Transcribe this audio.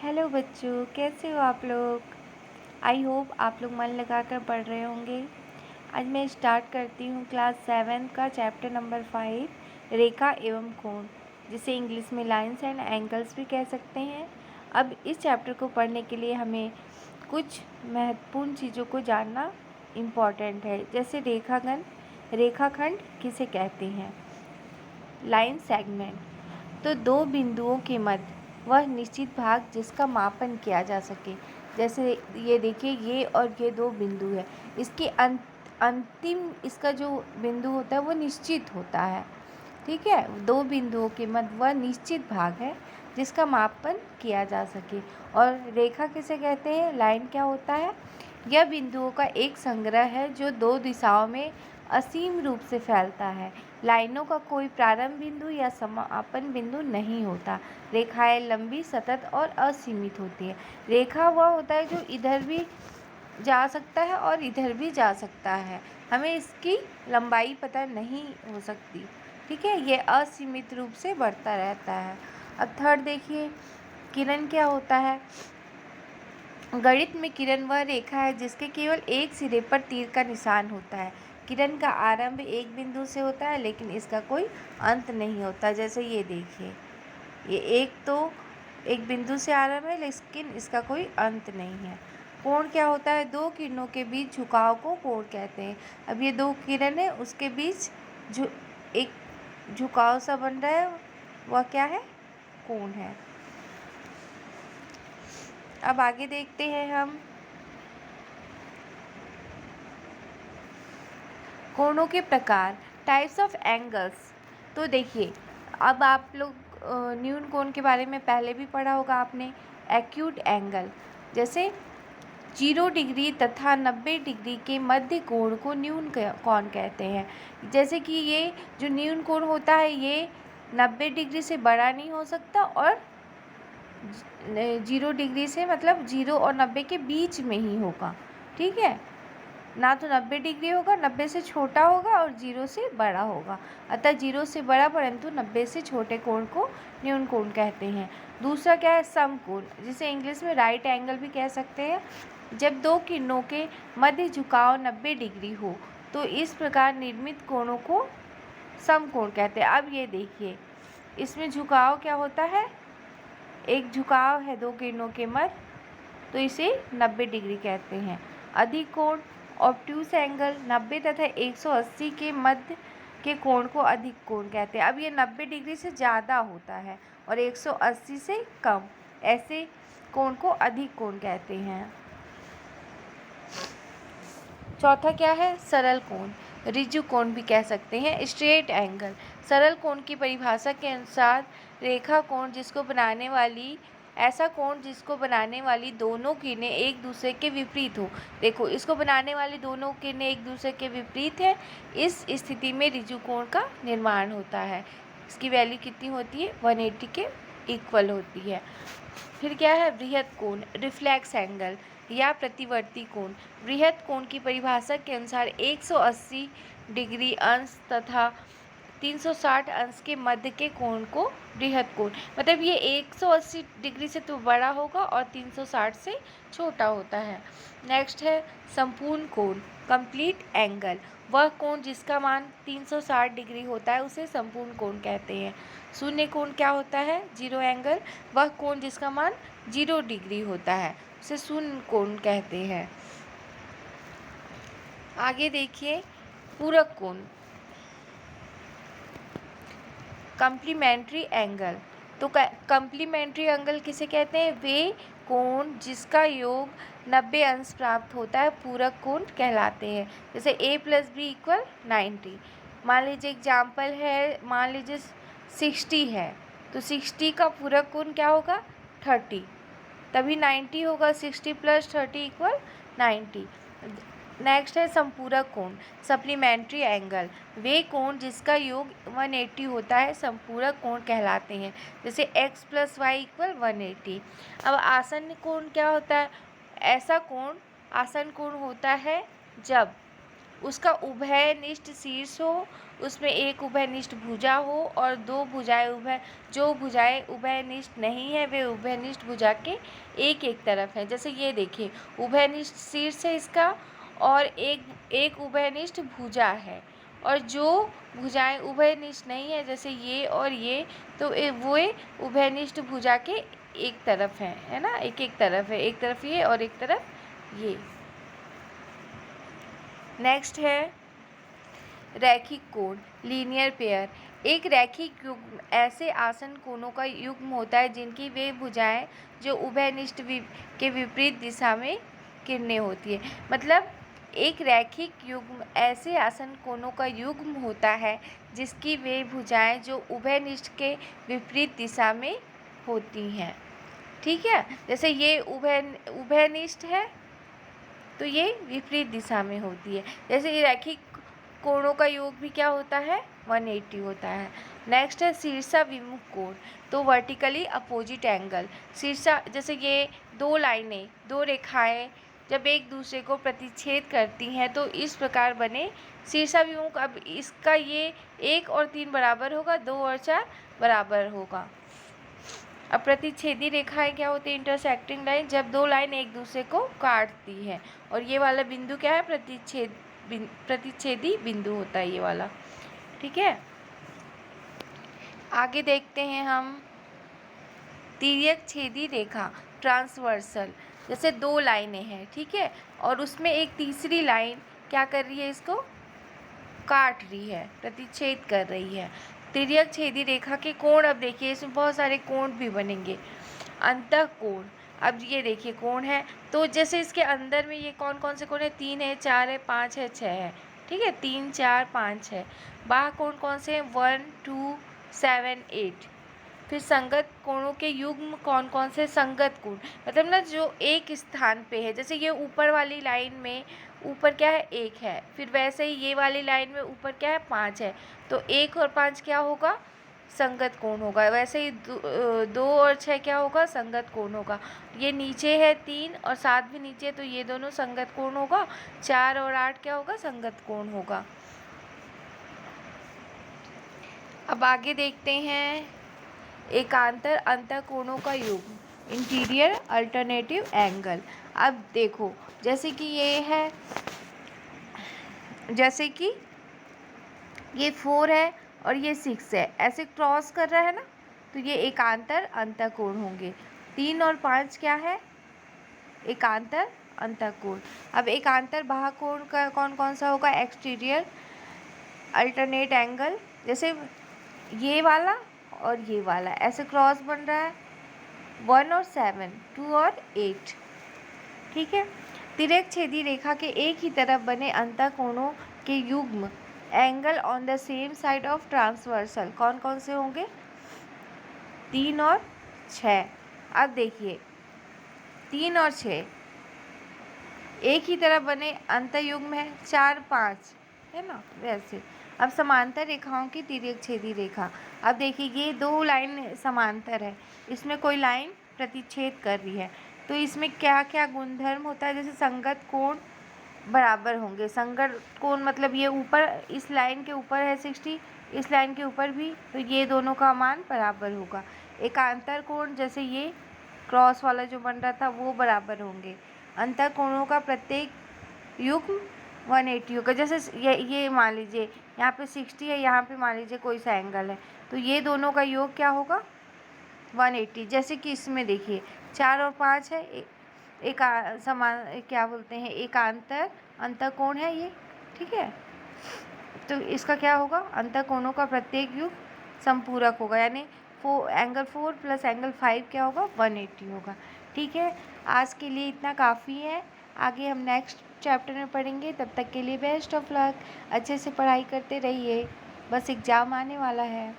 Hello बच्चों, कैसे हो आप लोग। आई होप आप लोग मन लगाकर पढ़ रहे होंगे। आज मैं स्टार्ट करती हूँ क्लास 7 का चैप्टर नंबर 5, रेखा एवं कोण, जिसे इंग्लिश में लाइंस एंड एंगल्स भी कह सकते हैं। अब इस चैप्टर को पढ़ने के लिए हमें कुछ महत्वपूर्ण चीज़ों को जानना इम्पॉर्टेंट है, जैसे रेखाखंड किसे कहते हैं, लाइन सेगमेंट, तो दो बिंदुओं के मध्य वह निश्चित भाग जिसका मापन किया जा सके। जैसे ये देखिए, ये और ये दो बिंदु है, इसके अंतिम इसका जो बिंदु होता है वो निश्चित होता है। ठीक है, दो बिंदुओं के मध्य वह निश्चित भाग है जिसका मापन किया जा सके। और रेखा किसे कहते हैं, लाइन क्या होता है, यह बिंदुओं का एक संग्रह है जो दो दिशाओं में असीम रूप से फैलता है। लाइनों का कोई प्रारंभ बिंदु या समापन बिंदु नहीं होता। रेखाएं लंबी, सतत और असीमित होती है। रेखा वह होता है जो इधर भी जा सकता है और इधर भी जा सकता है, हमें इसकी लंबाई पता नहीं हो सकती। ठीक है, ये असीमित रूप से बढ़ता रहता है। अब थर्ड देखिए, किरण क्या होता है। गणित में किरण वह रेखा है जिसके केवल एक सिरे पर तीर का निशान होता है। किरण का आरंभ एक बिंदु से होता है लेकिन इसका कोई अंत नहीं होता। जैसे ये देखिए, ये एक बिंदु से आरंभ है लेकिन इसका कोई अंत नहीं है। कोण क्या होता है, दो किरणों के बीच झुकाव को कोण कहते हैं। अब ये दो किरण है, उसके बीच एक झुकाव सा बन रहा है, वह क्या है, कोण है। अब आगे देखते हैं हम कोणों के प्रकार, टाइप्स ऑफ एंगल्स। तो देखिए, अब आप लोग न्यून कोण के बारे में पहले भी पढ़ा होगा आपने। एक्यूट एंगल, जैसे 0 डिग्री तथा 90 डिग्री के मध्य कोण को न्यून कोण कहते हैं। जैसे कि ये जो न्यून कोण होता है ये 90 डिग्री से बड़ा नहीं हो सकता और 0 डिग्री से, मतलब 0 और 90 के बीच में ही होगा। ठीक है, ना तो 90 डिग्री होगा, 90 से छोटा होगा, और 0 से बड़ा होगा। अतः 0 से बड़ा परंतु 90 से छोटे कोण को न्यून कोण कहते हैं। दूसरा क्या है, समकोण, जिसे इंग्लिश में राइट एंगल भी कह सकते हैं। जब दो किरणों के मध्य झुकाव 90 डिग्री हो तो इस प्रकार निर्मित कोणों को समकोण कहते हैं। अब ये देखिए, इसमें झुकाव क्या होता है, एक झुकाव है दो किरणों के मध्य, तो इसे 90 डिग्री कहते हैं। अधिक कोण, ऑब्ट्यूस एंगल, 90 तथा 180 के मध्य के कोण को अधिक कोण कहते हैं। अब ये 90 डिग्री से ज़्यादा होता है और 180 से कम, ऐसे कोण को अधिक कोण कहते हैं। चौथा क्या है, सरल कोण, ऋजु कोण भी कह सकते हैं, स्ट्रेट एंगल। सरल कोण की परिभाषा के अनुसार रेखा कोण ऐसा कोण जिसको बनाने वाली दोनों किरणें एक दूसरे के विपरीत हो। देखो, इसको बनाने वाली दोनों किरणें एक दूसरे के विपरीत है, इस स्थिति में ऋजु कोण का निर्माण होता है। इसकी वैल्यू कितनी होती है, 180 के इक्वल होती है। फिर क्या है, बृहत कोण, रिफ्लेक्स एंगल या प्रतिवर्ती कोण। बृहत कोण की परिभाषा के अनुसार 180 डिग्री अंश तथा 360 अंश के मध्य के कोण को बृहत कोण, मतलब ये 180 डिग्री से तो बड़ा होगा और 360 से छोटा होता है। नेक्स्ट है संपूर्ण कोण, कंप्लीट एंगल, वह कोण जिसका मान 360 डिग्री होता है उसे संपूर्ण कोण कहते हैं। शून्य कोण क्या होता है, जीरो एंगल, वह कोण जिसका मान 0 डिग्री होता है उसे शून्य कोण कहते हैं। आगे देखिए, पूरक कोण, कम्प्लीमेंट्री एंगल। तो कम्प्लीमेंट्री एंगल किसे कहते हैं, वे कोण जिसका योग 90 अंश प्राप्त होता है पूरक कोण कहलाते हैं। जैसे a + b = 90। मान लीजिए एग्जाम्पल है, मान लीजिए 60 है तो 60 का पूरक कोण क्या होगा, 30, तभी 90 होगा। 60 + 30 = 90। नेक्स्ट है संपूरक कोण, सप्लीमेंट्री एंगल, वे कोण जिसका योग 180 होता है संपूरक कोण कहलाते हैं। जैसे x + y = 180। अब आसन्न कोण क्या होता है, ऐसा कोण आसन्न कोण होता है जब उसका उभयनिष्ठ शीर्ष हो, उसमें एक उभयनिष्ठ भुजा हो और दो भुजाएं जो भुजाएं उभयनिष्ठ नहीं है वे उभयनिष्ठ भुजा के एक एक तरफ हैं। जैसे ये देखिए, उभयनिष्ठ शीर्ष है इसका और एक उभयनिष्ठ भुजा है, और जो भुजाएं उभयनिष्ठ नहीं है जैसे ये और ये, तो वो उभयनिष्ठ भुजा के एक तरफ है ना, एक एक तरफ है, एक तरफ ये और एक तरफ ये। नेक्स्ट है रैखिक कोण, लीनियर पेयर। एक रैखिक युग्म ऐसे आसन कोणों का युग्म होता है जिनकी वे भुजाएं जो उभयनिष्ठ के विपरीत दिशा में किरणें होती है। मतलब एक रैखिक युग्म ऐसे आसन कोणों का युग्म होता है जिसकी वे भुजाएं जो उभयनिष्ठ के विपरीत दिशा में होती हैं। ठीक है, जैसे ये उभयनिष्ठ है तो ये विपरीत दिशा में होती है। जैसे ये रैखिक कोणों का योग भी क्या होता है, 180 होता है। नेक्स्ट है शीर्षा विमुख कोण, तो वर्टिकली अपोजिट एंगल। शीर्षा, जैसे ये दो लाइनें, दो रेखाएं जब एक दूसरे को प्रतिच्छेद करती हैं तो इस प्रकार बने शीर्षा विमुख। अब इसका ये 1 और 3 बराबर होगा, 2 और 4 बराबर होगा। अब प्रतिच्छेदी रेखाएं क्या होती है, इंटरसेक्टिंग लाइन, जब दो लाइन एक दूसरे को काटती है। और ये वाला बिंदु क्या है, प्रतिच्छेदी बिंदु होता है ये वाला। ठीक है, आगे देखते हैं हम तिर्यक छेदी रेखा, ट्रांसवर्सल। जैसे दो लाइनें हैं, ठीक है, और उसमें एक तीसरी लाइन क्या कर रही है, इसको काट रही है, प्रतिच्छेद कर रही है। तिर्यक छेदी रेखा के कोण, अब देखिए इसमें बहुत सारे कोण भी बनेंगे। अंतःकोण, अब ये देखिए कोण है, तो जैसे इसके अंदर में ये कौन कौन से कोण है, 3 है, 4 है, 5 है, 6 है। ठीक है, 3, 4, 5 है। बाह्य कोण कौन से हैं, 1, 2, 7, 8। फिर संगत कोणों के युग्म कौन कौन से, संगत कोण मतलब ना जो एक स्थान पे है। जैसे ये ऊपर वाली लाइन में ऊपर क्या है, 1 है, फिर वैसे ही ये वाली लाइन में ऊपर क्या है, 5 है, तो 1 और 5 क्या होगा, संगत कोण होगा। वैसे ही 2 और 6 क्या होगा, संगत कोण होगा। ये नीचे है 3 और 7 भी नीचे, तो ये दोनों संगत कोण होगा। 4 और 8 क्या होगा, संगत कोण होगा। अब आगे देखते हैं एकांतर अंतःकोणों का युग्म, इंटीरियर अल्टरनेटिव एंगल। अब देखो, जैसे कि ये है, जैसे कि ये 4 है और ये 6 है, ऐसे क्रॉस कर रहा है ना, तो ये एकांतर अंतःकोण होंगे। 3 और 5 क्या है, एकांतर अंतःकोण। अब एकांतर बाह्य कोण का कौन कौन सा होगा, एक्सटीरियर अल्टरनेट एंगल। जैसे ये वाला और ये वाला ऐसे क्रॉस बन रहा है, 1 और 7, 2 और 8। ठीक है, तिर्यक छेदी रेखा के एक ही तरफ बने अंतःकोणों के युग्म, angle on the same side of transversal, कौन कौन से होंगे, 3 और 6। अब देखिए 3 और 6 एक ही तरफ बने अंतःयुग्म है, 4, 5 है ना, वैसे। अब समांतर रेखाओं की तिर्यक छेदी रेखा, अब देखिए ये दो लाइन समांतर है, इसमें कोई लाइन प्रतिच्छेद कर रही है, तो इसमें क्या क्या गुणधर्म होता है, जैसे संगत कोण बराबर होंगे। संगत कोण मतलब ये ऊपर, इस लाइन के ऊपर है 60, इस लाइन के ऊपर भी, तो ये दोनों का मान बराबर होगा। एकांतर कोण, जैसे ये क्रॉस वाला जो बन रहा था वो बराबर होंगे। अंतःकोणों का प्रत्येक युग्म 180 होगा। जैसे ये मान लीजिए यहाँ पे 60 है, यहाँ पे मान लीजिए कोई सा एंगल है, तो ये दोनों का योग क्या होगा, 180। जैसे कि इसमें देखिए 4 और 5 है, एक समान क्या बोलते हैं, एकांतर अंतःकोण है ये। ठीक है, तो इसका क्या होगा, अंतःकोणों का प्रत्येक युग संपूरक होगा, यानी एंगल 4 प्लस एंगल 5 क्या होगा, 180 होगा। ठीक है, आज के लिए इतना काफ़ी है, आगे हम नेक्स्ट चैप्टर में पढ़ेंगे। तब तक के लिए बेस्ट ऑफ लक, अच्छे से पढ़ाई करते रहिए, बस एग्ज़ाम आने वाला है।